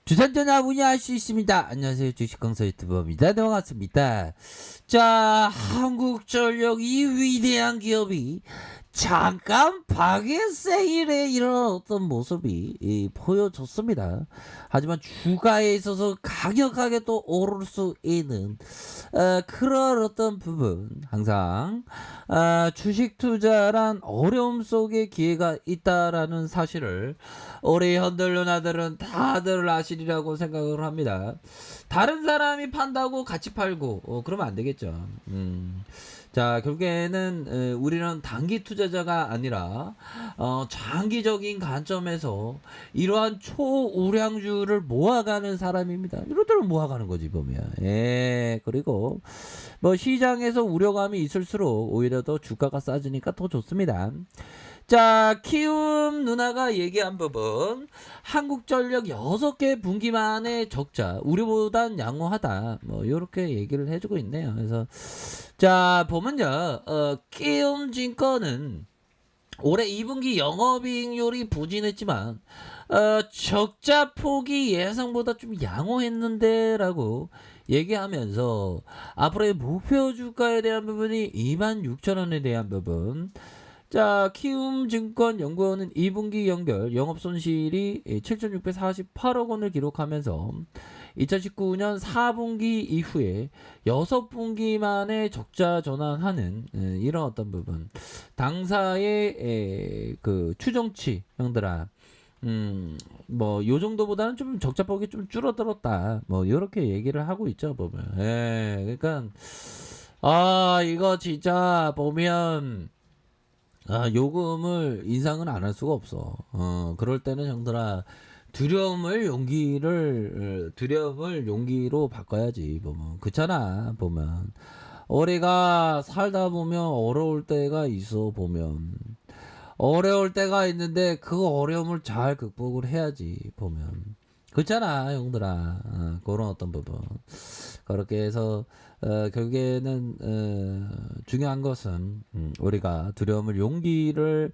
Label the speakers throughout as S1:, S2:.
S1: 주산전화 문의할 수 있습니다. 안녕하세요. 주식강사 유튜버입니다. 네, 반갑습니다. 자, 한국전력 이 위대한 기업이 잠깐 파괴 세일에 이런 어떤 모습이 보여줬습니다. 하지만 주가에 있어서 강력하게 또 오를 수 있는 그런 어떤 부분, 항상 주식 투자란 어려움 속에 기회가 있다라는 사실을 우리 현들 누나들은 다들 아시리라고 생각을 합니다. 다른 사람이 판다고 같이 팔고 그러면 안 되겠죠. 자, 결국에는 우리는 단기 투자자가 아니라 장기적인 관점에서 이러한 초우량주를 모아가는 사람입니다. 이러도록 모아가는 거지 보면. 예, 그리고 뭐 시장에서 우려감이 있을수록 오히려 더 주가가 싸지니까 더 좋습니다. 자, 키움 누나가 얘기한 부분, 한국전력 6개 분기만의 적자, 우리보단 양호하다, 뭐 요렇게 얘기를 해주고 있네요. 그래서 자, 보면요, 키움증권은 올해 2분기 영업이익률이 부진했지만 적자 폭이 예상보다 좀 양호했는데 라고 얘기하면서 앞으로의 목표 주가에 대한 부분이 26,000원에 대한 부분, 자, 키움증권 연구원은 2분기 연결 영업손실이 7,648억 원을 기록하면서 2019년 4분기 이후에 6분기 만에 적자 전환하는 이런 어떤 부분, 당사의 그 추정치 형들아, 뭐 요 정도보다는 좀 적자폭이 좀 줄어들었다, 뭐 요렇게 얘기를 하고 있죠 보면. 예, 그러니까 이거 진짜 보면 요금을 인상은 안 할 수가 없어. 그럴 때는 형들아, 두려움을 용기로 바꿔야지, 보면. 그렇잖아, 보면. 우리가 살다 보면 어려울 때가 있어, 보면. 어려울 때가 있는데, 그 어려움을 잘 극복을 해야지, 보면. 그렇잖아, 형들아. 그런 어떤 부분. 그렇게 해서 결국에는 중요한 것은 우리가 두려움을 용기를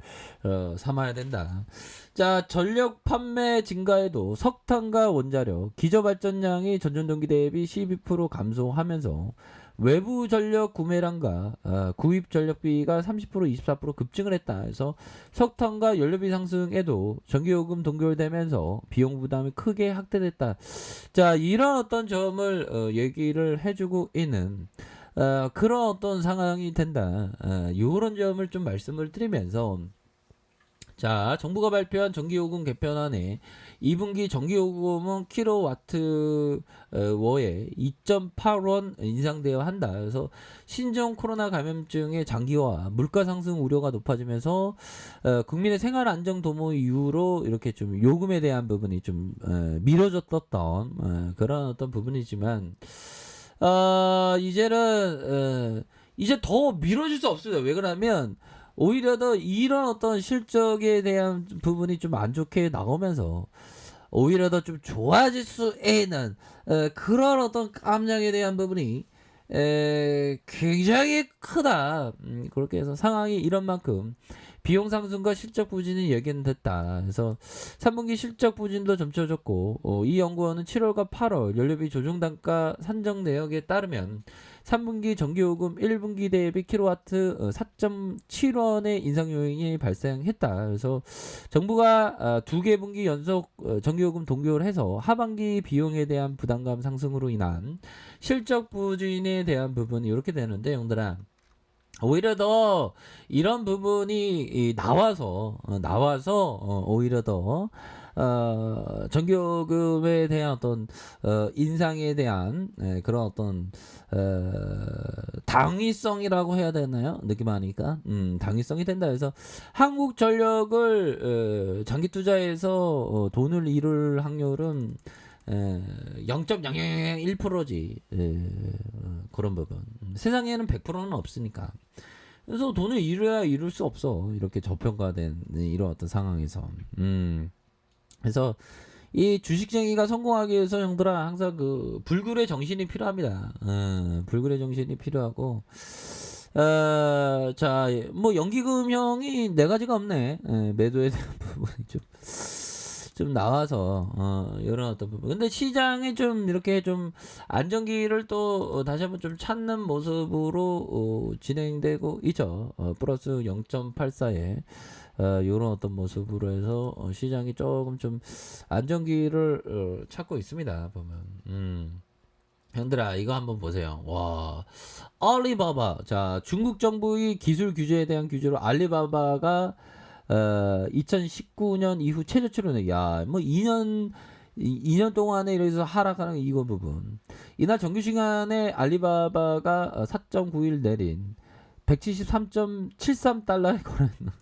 S1: 삼아야 된다. 자, 전력 판매 증가에도 석탄과 원자력, 기저발전량이 전년동기 대비 12% 감소하면서 외부 전력 구매량과 구입 전력비가 30% 24% 급증을 했다. 그래서 석탄과 연료비 상승에도 전기요금 동결되면서 비용 부담이 크게 확대됐다. 자, 이런 어떤 점을 얘기를 해주고 있는 그런 어떤 상황이 된다. 이런 점을 좀 말씀을 드리면서, 자, 정부가 발표한 전기요금 개편안에 2분기 전기요금은 킬로와트 워에 2.8원 인상되어 한다. 그래서 신종 코로나 감염증의 장기화, 물가 상승 우려가 높아지면서 국민의 생활 안정 도모 이후로 이렇게 좀 요금에 대한 부분이 좀 미뤄졌던 그런 어떤 부분이지만, 이제 더 미뤄질 수 없습니다. 왜 그러냐면 오히려 더 이런 어떤 실적에 대한 부분이 좀 안 좋게 나오면서 오히려 더 좀 좋아질 수 있는 그런 어떤 감정에 대한 부분이 굉장히 크다. 그렇게 해서 상황이 이런 만큼 비용 상승과 실적 부진이 예견됐다. 그래서 3분기 실적 부진도 점쳐졌고, 이 연구원은 7월과 8월 연료비 조정 단가 산정 내역에 따르면 3분기 전기요금 1분기 대비 킬로와트 4.7원의 인상 요인이 발생했다. 그래서 정부가 두 개 분기 연속 전기요금 동결을 해서 하반기 비용에 대한 부담감 상승으로 인한 실적 부진에 대한 부분이 이렇게 되는데, 형들아, 오히려 더 이런 부분이 나와서 오히려 더 전기요금에 대한 어떤 인상에 대한 그런 어떤 당위성이라고 해야 되나요? 느낌하니까 당위성이 된다. 그래서 한국전력을 장기 투자해서 돈을 잃을 확률은 0.001%지. 그런 부분. 세상에는 100%는 없으니까. 그래서 돈을 잃어야 잃을 수 없어. 이렇게 저평가된 이런 어떤 상황에서. 그래서 이 주식쟁이가 성공하기 위해서 형들아, 항상 그 불굴의 정신이 필요합니다. 불굴의 정신이 필요하고, 자, 뭐 연기금형이 네 가지가 없네. 매도에 대한 부분이 좀 나와서 이런 어떤 부분. 근데 시장이 좀 이렇게 좀 안정기를 또 다시 한번 좀 찾는 모습으로 진행되고 있죠. 플러스 0.84에 요런 어떤 모습으로 해서 시장이 조금 좀 안정기를 찾고 있습니다. 보면. 형들아 이거 한번 보세요. 와, 알리바바. 자, 중국 정부의 기술 규제에 대한 규제로 알리바바가 2019년 이후 최저 출원액. 야, 뭐 2년 동안에 이래서 하락하는 이거 부분. 이날 정규 시간에 알리바바가 4.91 내린 173.73달러에 거래했나.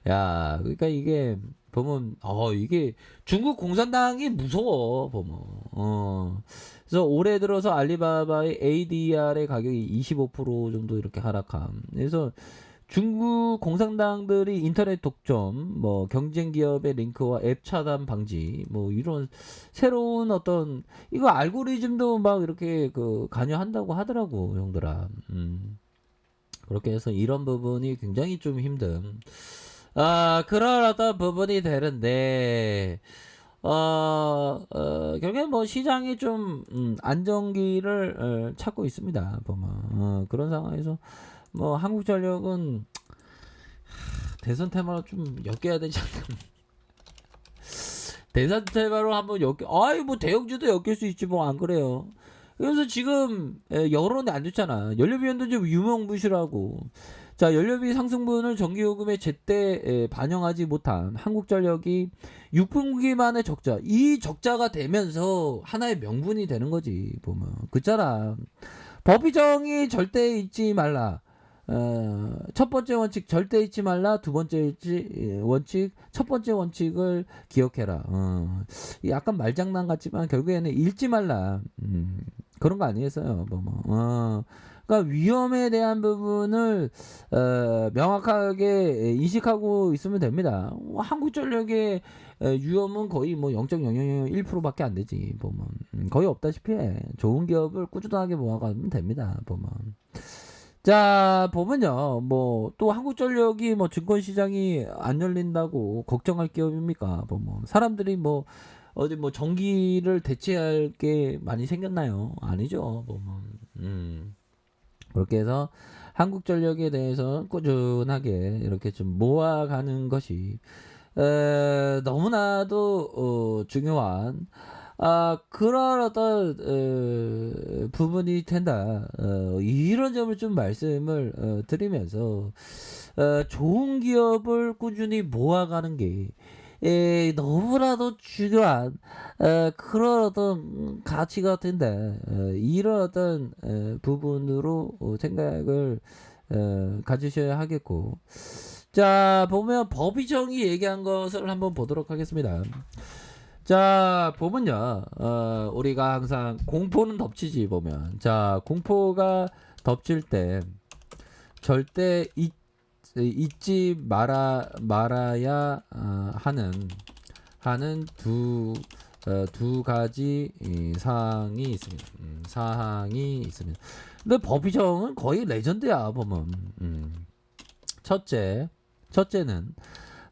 S1: 야, 그러니까 이게 보면 이게 중국 공산당이 무서워 보면. 그래서 올해 들어서 알리바바의 ADR의 가격이 25% 정도 이렇게 하락함. 그래서 중국 공산당들이 인터넷 독점, 뭐 경쟁 기업의 링크와 앱 차단 방지, 뭐 이런 새로운 어떤 이거 알고리즘도 막 이렇게 그 관여한다고 하더라고, 형들아. 그렇게 해서 이런 부분이 굉장히 좀 힘든. 그런 어떤 부분이 되는데, 결국엔 뭐 시장이 좀, 안정기를, 찾고 있습니다. 보면. 그런 상황에서, 뭐, 한국전력은, 대선 테마로 좀 엮여야 되지 않나. 대선 테마로 한번 뭐, 대형주도 엮일 수 있지, 뭐, 안 그래요. 그래서 지금, 여론이 안 좋잖아. 연료비연도 좀 유명무실하고. 자, 연료비 상승분을 전기요금에 제때 반영하지 못한 한국전력이 6분기 만에 적자. 이 적자가 되면서 하나의 명분이 되는 거지, 보면. 그잖아. 법의정이 절대 잊지 말라. 첫 번째 원칙 절대 잊지 말라. 두 번째 원칙, 첫 번째 원칙을 기억해라. 약간 말장난 같지만 결국에는 읽지 말라. 그런 거 아니겠어요, 그러니까 위험에 대한 부분을 명확하게 인식하고 있으면 됩니다. 한국전력의 위험은 거의 뭐 0.0001%밖에 안 되지, 보면. 거의 없다시피 해. 좋은 기업을 꾸준하게 모아가면 됩니다, 보면. 자, 보면요. 뭐 또 한국전력이 뭐 증권시장이 안 열린다고 걱정할 기업입니까? 보면 사람들이 뭐 어디 뭐 전기를 대체할 게 많이 생겼나요? 아니죠, 보면. 그렇게 해서 한국전력에 대해서 꾸준하게 이렇게 좀 모아가는 것이 너무나도 중요한 그런 어떤 부분이 된다. 이런 점을 좀 말씀을 드리면서 좋은 기업을 꾸준히 모아가는 게 너무나도 중요한 그런 어떤 가치가 된다. 이런 어떤 부분으로 생각을 가지셔야 하겠고. 자, 보면 법의정이 얘기한 것을 한번 보도록 하겠습니다. 자, 보면요. 우리가 항상 공포는 덮치지 보면. 자, 공포가 덮칠 때 절대 잊지 말아야 하는 두 가지 사항이 있습니다. 사항이 있습니다. 근데 법의정은 거의 레전드야 보면. 첫째는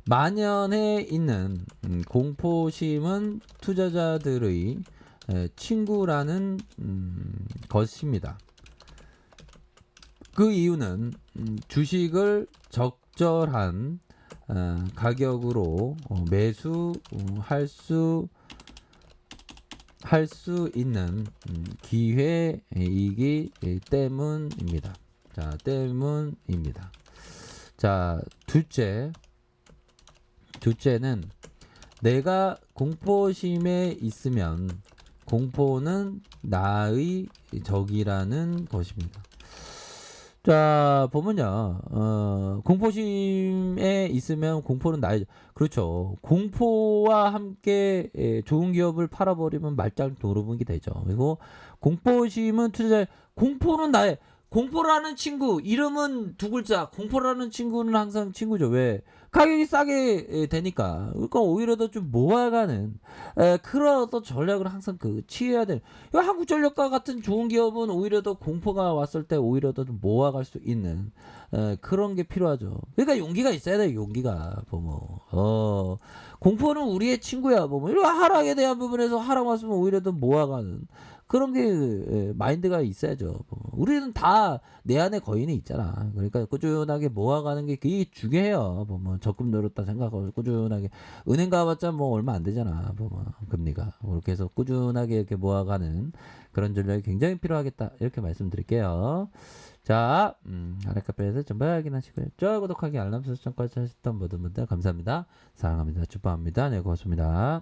S1: 만연해 있는 공포심은 투자자들의 친구라는 것입니다. 그 이유는 주식을 적절한 가격으로 매수할 수 있는 기회이기 때문입니다. 자, 때문입니다. 자, 둘째는 내가 공포심에 있으면 공포는 나의 적이라는 것입니다. 자, 보면요. 공포심에 있으면 공포는 나의, 그렇죠. 공포와 함께 좋은 기업을 팔아버리면 말짱 도루묵이 되죠. 그리고 공포심은 공포는 나의, 공포라는 친구, 이름은 두 글자, 공포라는 친구는 항상 친구죠. 왜? 가격이 싸게 되니까. 그러니까 오히려 더 좀 모아가는 그런 어떤 전략을 항상 취해야 되는. 한국전력과 같은 좋은 기업은 오히려 더 공포가 왔을 때 오히려 더 좀 모아갈 수 있는 그런 게 필요하죠. 그러니까 용기가 있어야 돼, 용기가. 보면. 공포는 우리의 친구야. 보면. 이런 하락에 대한 부분에서 하락 왔으면 오히려 더 모아가는 그런 게 마인드가 있어야죠. 보면. 우리는 다 내 안에 거인이 있잖아. 그러니까 꾸준하게 모아가는 게 그게 중요해요. 보면 적금 들었다 생각하고 꾸준하게 은행 가봤자 뭐 얼마 안 되잖아. 보면 금리가 그렇게 해서 꾸준하게 이렇게 모아가는 그런 전략이 굉장히 필요하겠다. 이렇게 말씀드릴게요. 자, 아랫카페에서 전부 확인하시고요. 좋아요, 구독하기, 알람 설정까지 하셨던 모든 분들 감사합니다. 사랑합니다. 축복합니다. 네, 고맙습니다.